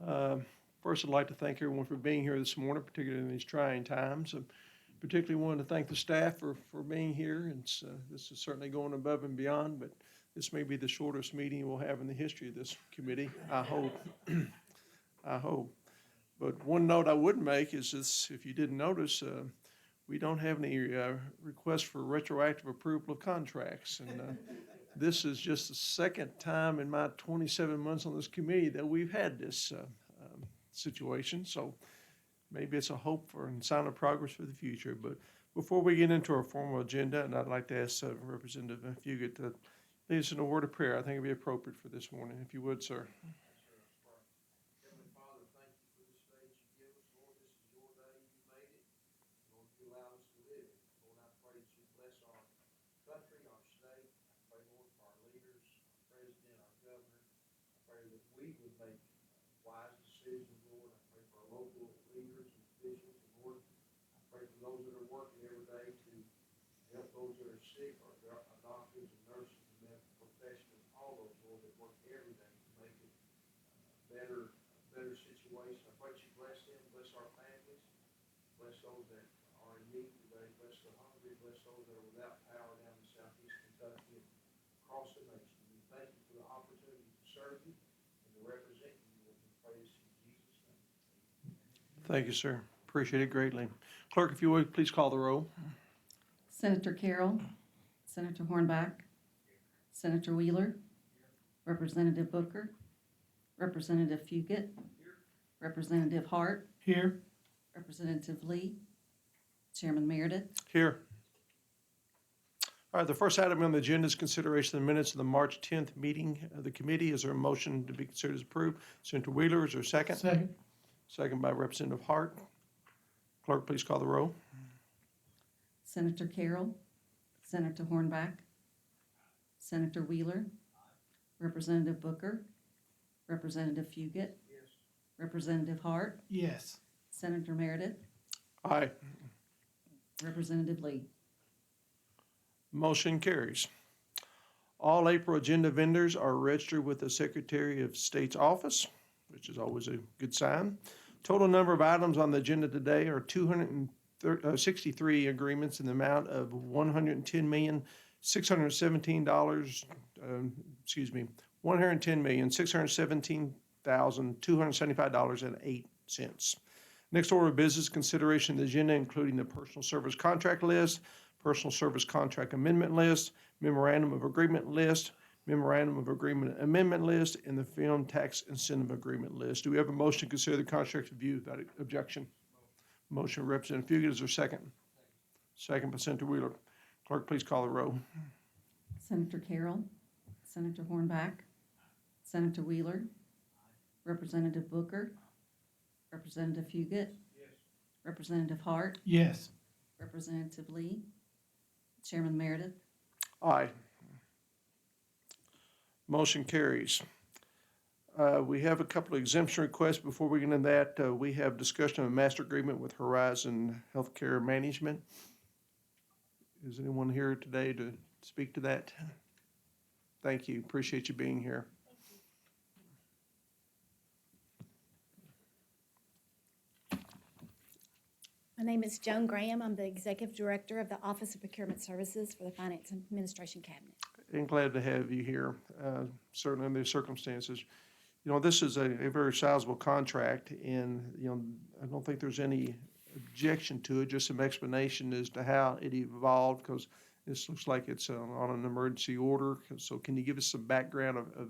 Uh, First, I'd like to thank everyone for being here this morning, particularly in these trying times. Particularly wanted to thank the staff for being here. This is certainly going above and beyond, but this may be the shortest meeting we'll have in the history of this committee, I hope. I hope. But one note I would make is this, if you didn't notice, we don't have any requests for retroactive approval of contracts. This is just the second time in my 27 months on this committee that we've had this situation. So maybe it's a hope for and sign of progress for the future. But before we get into our formal agenda, and I'd like to ask Representative Fugit to lead us in a word of prayer. I think it'd be appropriate for this morning, if you would, sir. Thank you, sir. Appreciate it greatly. Clerk, if you would, please call the roll. Senator Carroll, Senator Hornback, Senator Wheeler, Representative Booker, Representative Fugit, Representative Hart, Here. Representative Lee, Chairman Meredith. Here. All right, the first item on the agenda is consideration of the minutes of the March 10th meeting of the committee. Is there a motion to be considered as approved? Senator Wheeler, is there a second? Second. Second by Representative Hart. Clerk, please call the roll. Senator Carroll, Senator Hornback, Senator Wheeler, Representative Booker, Representative Fugit, Representative Hart, Yes. Senator Meredith, Aye. Representative Lee. Motion carries. All April agenda vendors are registered with the Secretary of State's office, which is always a good sign. Total number of items on the agenda today are 263 agreements in the amount of $110,617,275.08. Next order of business, consideration of the agenda, including the personal service contract list, personal service contract amendment list, memorandum of agreement list, memorandum of agreement amendment list, and the film tax incentive agreement list. Do we have a motion to consider the contract review without objection? Motion, Representative Fugit, is there a second? Second by Senator Wheeler. Clerk, please call the roll. Senator Carroll, Senator Hornback, Senator Wheeler, Representative Booker, Representative Fugit, Representative Hart, Yes. Representative Lee, Chairman Meredith. Aye. Motion carries. We have a couple of exemption requests. Before we get into that, we have discussion of a master agreement with Horizon Healthcare Management. Is anyone here today to speak to that? Thank you. Appreciate you being here. My name is Joan Graham. I'm the Executive Director of the Office of Procurement Services for the Finance and Administration Cabinet. And glad to have you here, certainly in these circumstances. You know, this is a very sizable contract, and, you know, I don't think there's any objection to it, just some explanation as to how it evolved, because this looks like it's on an emergency order. So can you give us some background of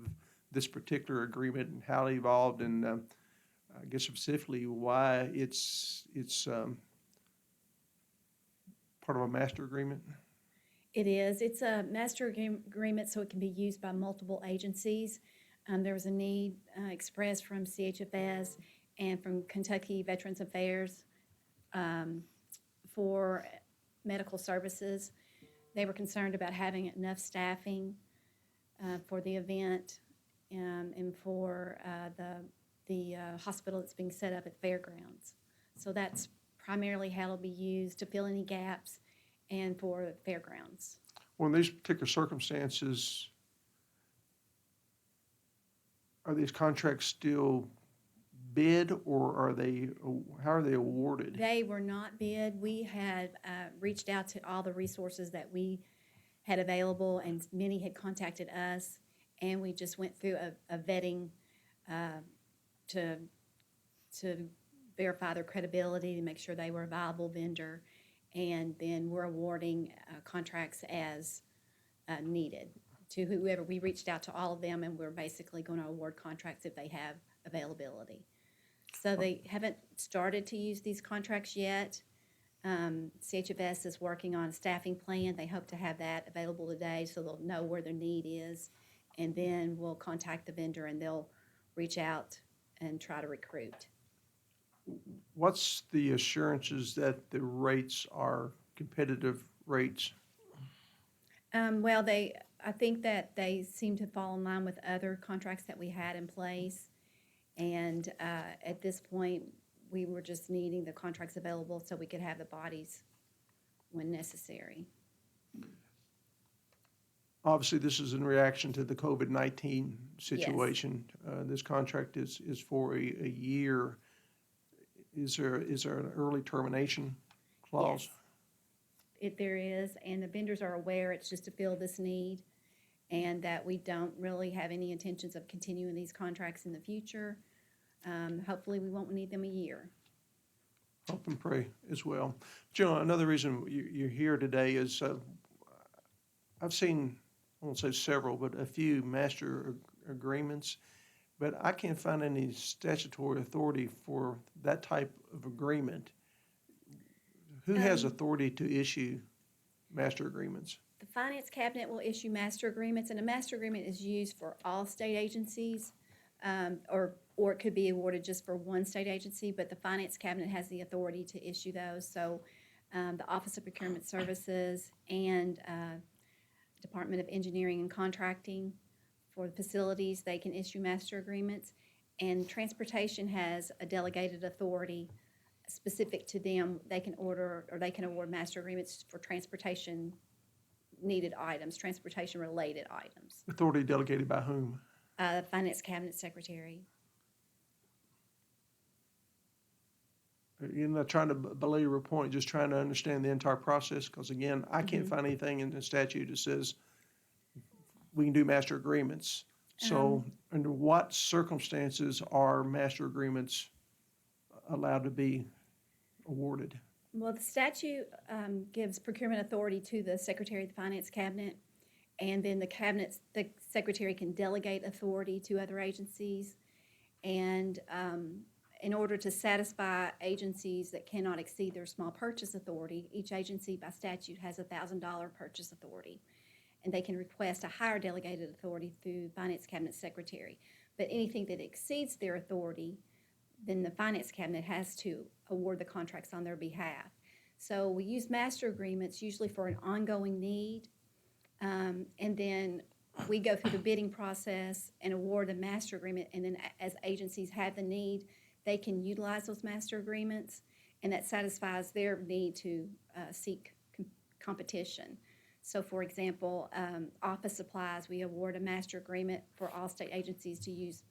this particular agreement and how it evolved, and I guess specifically why it's part of a master agreement? It is. It's a master agreement, so it can be used by multiple agencies. There was a need expressed from CHFS and from Kentucky Veterans Affairs for medical services. They were concerned about having enough staffing for the event and for the hospital that's being set up at Fairgrounds. So that's primarily how it'll be used, to fill any gaps and for Fairgrounds. Well, in these particular circumstances, are these contracts still bid, or how are they awarded? They were not bid. We had reached out to all the resources that we had available, and many had contacted us, and we just went through a vetting to verify their credibility, to make sure they were a viable vendor, and then we're awarding contracts as needed to whoever. We reached out to all of them, and we're basically going to award contracts if they have availability. So they haven't started to use these contracts yet. CHFS is working on a staffing plan. They hope to have that available today, so they'll know where their need is, and then we'll contact the vendor and they'll reach out and try to recruit. What's the assurances that the rates are competitive rates? Well, I think that they seem to fall in line with other contracts that we had in place. And at this point, we were just needing the contracts available so we could have the bodies when necessary. Obviously, this is in reaction to the COVID-19 situation. This contract is for a year. Is there an early termination clause? Yes, there is, and the vendors are aware it's just to fill this need, and that we don't really have any intentions of continuing these contracts in the future. Hopefully, we won't need them a year. Hope and pray as well. Joe, another reason you're here today is I've seen, I won't say several, but a few master agreements, but I can't find any statutory authority for that type of agreement. Who has authority to issue master agreements? The Finance Cabinet will issue master agreements, and a master agreement is used for all state agencies, or it could be awarded just for one state agency, but the Finance Cabinet has the authority to issue those. So the Office of Procurement Services and Department of Engineering and Contracting for the facilities, they can issue master agreements. And Transportation has a delegated authority specific to them. They can order, or they can award master agreements for transportation needed items, transportation related items. Authority delegated by whom? Finance Cabinet Secretary. You're not trying to belay your point, just trying to understand the entire process, because again, I can't find anything in the statute that says we can do master agreements. So under what circumstances are master agreements allowed to be awarded? Well, the statute gives procurement authority to the Secretary of the Finance Cabinet, and then the Secretary can delegate authority to other agencies. And in order to satisfy agencies that cannot exceed their small purchase authority, each agency by statute has a $1,000 purchase authority, and they can request a higher delegated authority through Finance Cabinet Secretary. But anything that exceeds their authority, then the Finance Cabinet has to award the contracts on their behalf. So we use master agreements usually for an ongoing need, and then we go through the bidding process and award a master agreement, and then as agencies have the need, they can utilize those master agreements, and that satisfies their need to seek competition. So for example, office supplies, we award a master agreement for all state agencies to use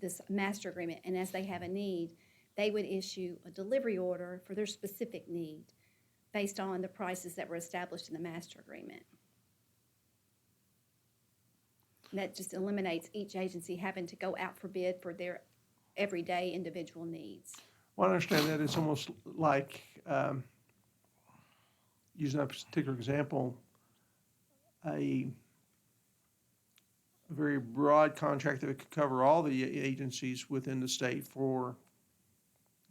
this master agreement, and as they have a need, they would issue a delivery order for their specific need based on the prices that were established in the master agreement. And that just eliminates each agency having to go out for bid for their everyday individual needs. Well, I understand that it's almost like, using that particular example, a very broad contract that could cover all the agencies within the state for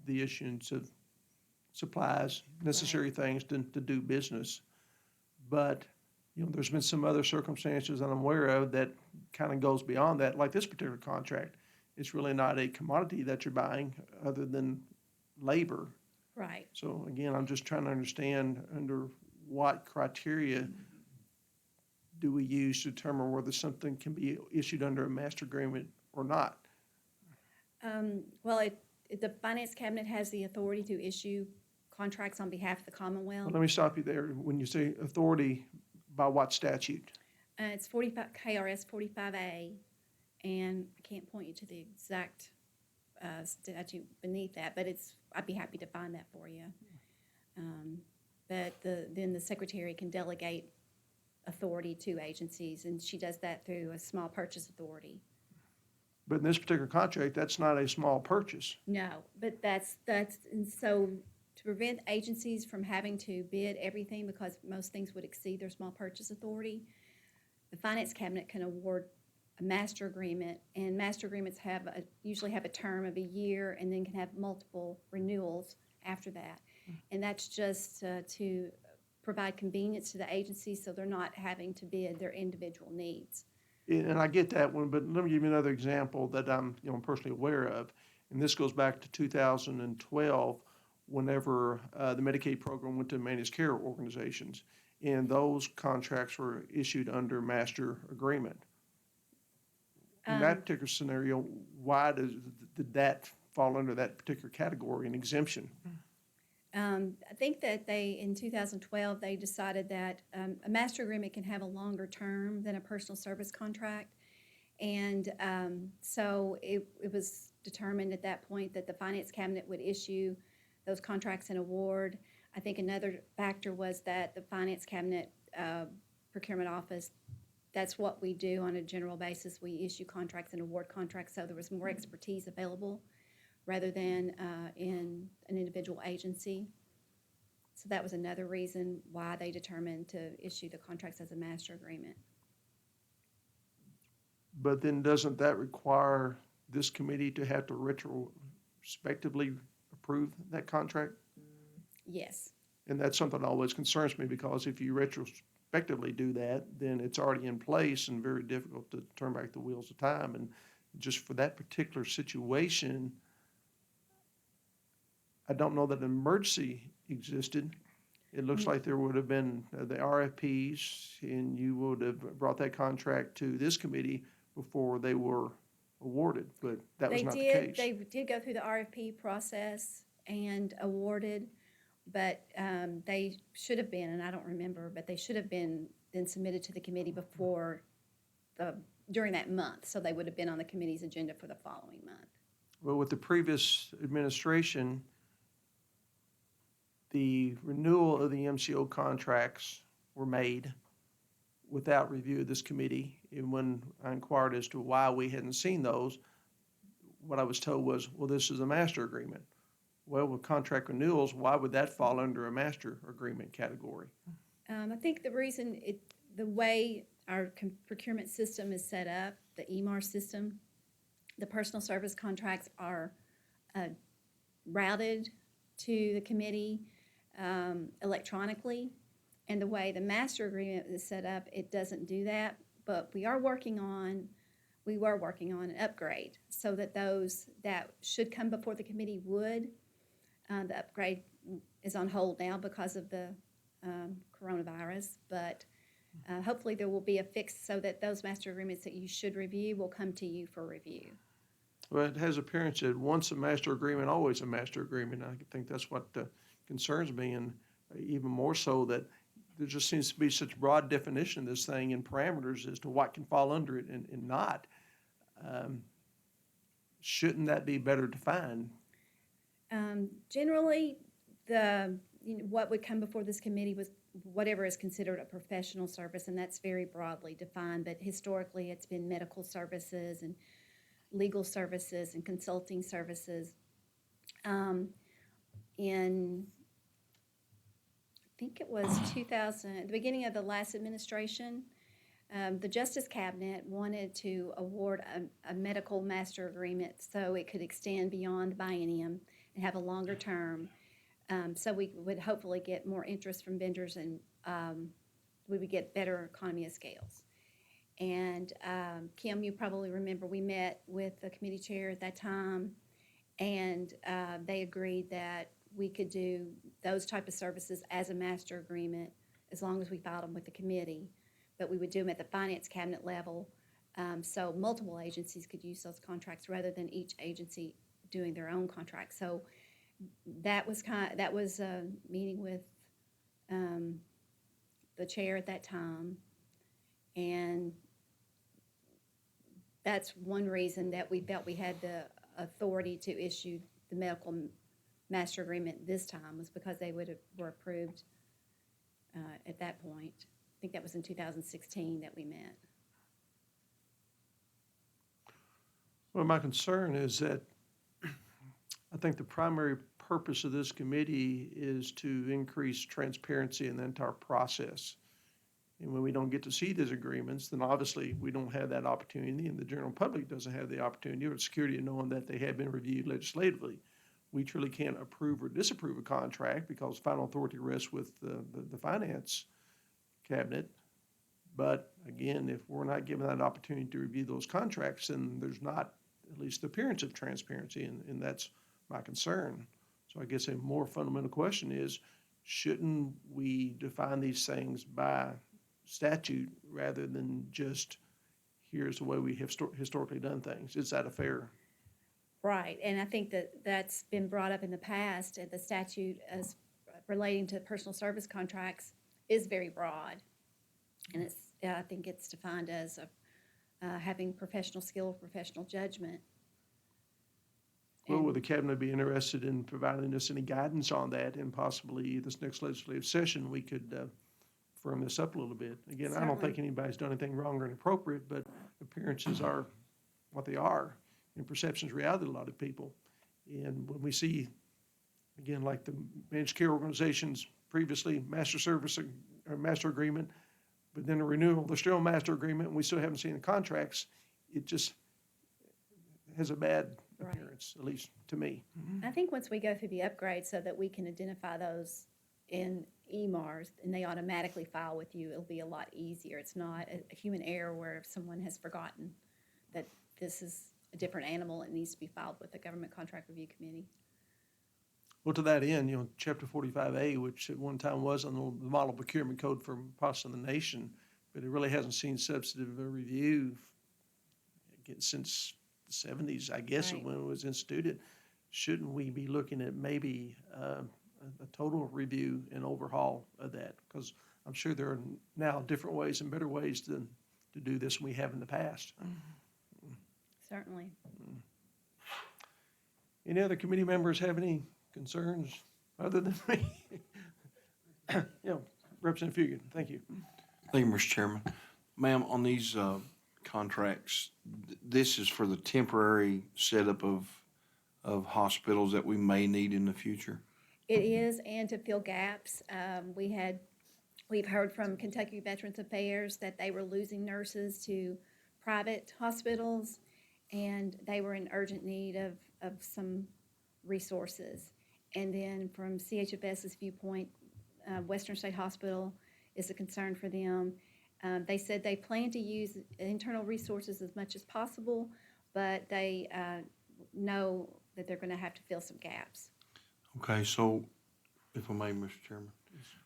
the issuance of supplies, necessary things to do business. But, you know, there's been some other circumstances that I'm aware of that kind of goes beyond that, like this particular contract. It's really not a commodity that you're buying other than labor. Right. So again, I'm just trying to understand under what criteria do we use to determine whether something can be issued under a master agreement or not? Well, the Finance Cabinet has the authority to issue contracts on behalf of the Commonwealth. Well, let me stop you there. When you say authority, by what statute? It's 45 KRS 45A, and I can't point you to the exact statute beneath that, but I'd be happy to find that for you. But then the secretary can delegate authority to agencies, and she does that through a small purchase authority. But in this particular contract, that's not a small purchase. No, but and so to prevent agencies from having to bid everything, because most things would exceed their small purchase authority, the finance cabinet can award a master agreement, and master agreements usually have a term of a year and then can have multiple renewals after that. And that's just to provide convenience to the agencies so they're not having to bid their individual needs. And I get that one, but let me give you another example that I'm personally aware of. And this goes back to 2012, whenever the Medicaid program went to managed care organizations. And those contracts were issued under master agreement. In that particular scenario, why did that fall under that particular category, an exemption? I think that in 2012, they decided that a master agreement can have a longer term than a personal service contract. And so it was determined at that point that the finance cabinet would issue those contracts and award. I think another factor was that the finance cabinet procurement office, that's what we do on a general basis. We issue contracts and award contracts, so there was more expertise available rather than in an individual agency. So that was another reason why they determined to issue the contracts as a master agreement. But then doesn't that require this committee to have to retrospectively approve that contract? Yes. And that's something that always concerns me, because if you retrospectively do that, then it's already in place and very difficult to turn back the wheels of time. And just for that particular situation, I don't know that an emergency existed. It looks like there would have been the RFPs, and you would have brought that contract to this committee before they were awarded, but that was not the case. They did go through the RFP process and awarded, but they should have been, and I don't remember, but they should have been then submitted to the committee during that month, so they would have been on the committee's agenda for the following month. Well, with the previous administration, the renewal of the MCO contracts were made without review of this committee. And when I inquired as to why we hadn't seen those, what I was told was, well, this is a master agreement. Well, with contract renewals, why would that fall under a master agreement category? I think the reason the way our procurement system is set up, the EMAR system, the personal service contracts are routed to the committee electronically, and the way the master agreement is set up, it doesn't do that. But we were working on an upgrade so that those that should come before the committee would. The upgrade is on hold now because of the coronavirus, but hopefully there will be a fix so that those master agreements that you should review will come to you for review. Well, it has appearance that once a master agreement, always a master agreement. I think that's what concerns me, and even more so that there just seems to be such broad definition of this thing and parameters as to what can fall under it and not. Shouldn't that be better defined? Generally, what would come before this committee was whatever is considered a professional service, and that's very broadly defined, but historically it's been medical services and legal services and consulting services. In, I think it was 2000, at the beginning of the last administration, the Justice Cabinet wanted to award a medical master agreement so it could extend beyond biennium and have a longer term. So we would hopefully get more interest from vendors, and we would get better economy of scales. And Kim, you probably remember we met with the committee chair at that time, and they agreed that we could do those type of services as a master agreement as long as we filed them with the committee. But we would do them at the finance cabinet level, so multiple agencies could use those contracts rather than each agency doing their own contract. So that was a meeting with the chair at that time, and that's one reason that we felt we had the authority to issue the medical master agreement this time was because they were approved at that point. I think that was in 2016 that we met. Well, my concern is that I think the primary purpose of this committee is to increase transparency in the entire process. And when we don't get to see these agreements, then obviously we don't have that opportunity, and the general public doesn't have the opportunity or security of knowing that they have been reviewed legislatively. We truly can't approve or disapprove a contract because final authority rests with the finance cabinet. But again, if we're not given that opportunity to review those contracts, then there's not at least the appearance of transparency, and that's my concern. So I guess a more fundamental question is, shouldn't we define these things by statute rather than just here's the way we have historically done things? Is that a fair? Right, and I think that that's been brought up in the past, the statute as relating to personal service contracts is very broad. And I think it's defined as having professional skill, professional judgment. Well, would the cabinet be interested in providing us any guidance on that, and possibly this next legislative session, we could firm this up a little bit? Again, I don't think anybody's done anything wrong or inappropriate, but appearances are what they are, and perception is reality to a lot of people. And when we see, again, like the managed care organizations previously, master service or master agreement, but then a renewal, they're still a master agreement, and we still haven't seen the contracts, it just has a bad appearance, at least to me. I think once we go through the upgrade so that we can identify those in EMARs and they automatically file with you, it'll be a lot easier. It's not a human error where if someone has forgotten that this is a different animal, it needs to be filed with the Government Contract Review Committee. Well, to that end, Chapter 45A, which at one time was on the model procurement code for parts of the nation, but it really hasn't seen substantive review since the 70s, I guess, Right. when it was instituted. Shouldn't we be looking at maybe a total review and overhaul of that? Because I'm sure there are now different ways and better ways to do this than we have in the past. Certainly. Any other committee members have any concerns other than me? Representative Fugan, thank you. Thank you, Mr. Chairman. Ma'am, on these contracts, this is for the temporary setup of hospitals that we may need in the future? It is, and to fill gaps. We've heard from Kentucky Veterans Affairs that they were losing nurses to private hospitals, and they were in urgent need of some resources. And then from CHFS's viewpoint, Western State Hospital is a concern for them. They said they plan to use internal resources as much as possible, but they know that they're going to have to fill some gaps. Okay, so if I may, Mr. Chairman.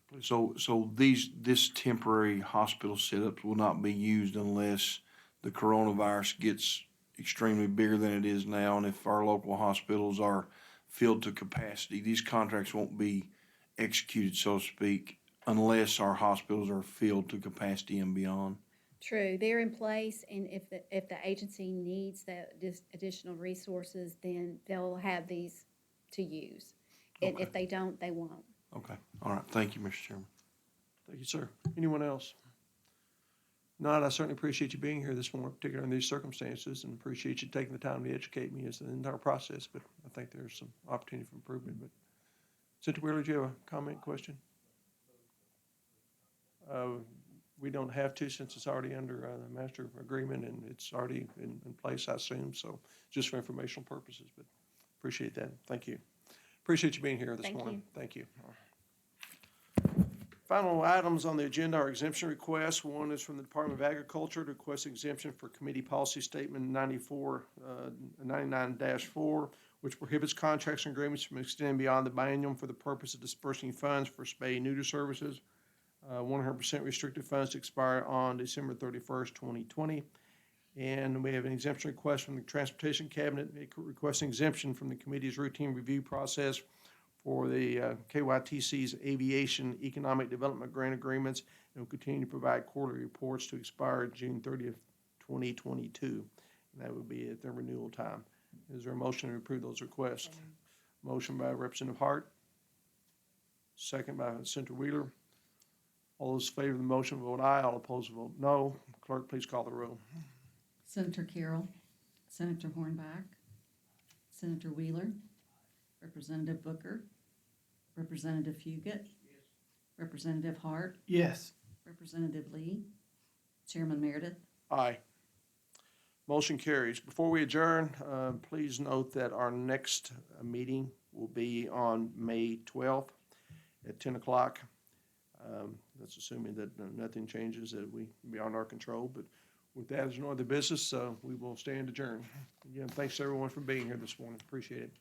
Please. So this temporary hospital setup will not be used unless the coronavirus gets extremely bigger than it is now, and if our local hospitals are filled to capacity, these contracts won't be executed, so to speak, unless our hospitals are filled to capacity and beyond. True, they're in place, and if the agency needs this additional resources, then they'll have these to use. And Okay. if they don't, they won't. Okay, all right, thank you, Mr. Chairman. Thank you, sir. Anyone else? Not, I certainly appreciate you being here this morning, particularly in these circumstances, and appreciate you taking the time to educate me as the entire process, but I think there's some opportunity for improvement. But Senator Wheeler, do you have a comment, question? We don't have to, since it's already under the master agreement and it's already in place, I assume, so just for informational purposes, but appreciate that. Thank you. Appreciate you being here this Thank morning. Thank you. Final items on the agenda are exemption requests. One is from the Department of Agriculture to request exemption for Committee Policy Statement 99-4, which prohibits contracts and agreements from extending beyond the biennium for the purpose of dispersing funds for spay-neuter services. 100% restricted funds to expire on December 31st, 2020. And we have an exemption request from the Transportation Cabinet requesting exemption from the committee's routine review process for the KYTC's Aviation Economic Development Grant Agreements, and will continue to provide quarterly reports to expire June 30th, 2022. And that would be at their renewal time. Is there a motion to approve those requests? Motion by Representative Hart, second by Senator Wheeler. All those in favor of the motion vote aye, all opposed vote no. Clerk, please call the roll. Senator Carroll, Senator Hornback, Senator Wheeler, Representative Booker, Representative Fugit, Representative Hart, Yes. Representative Lee, Chairman Meredith. Aye. Motion carries. Before we adjourn, please note that our next meeting will be on May 12th at 10 o'clock. That's assuming that nothing changes that we beyond our control. But with that, as no other business, we will stand adjourned. Again, thanks everyone for being here this morning. Appreciate it.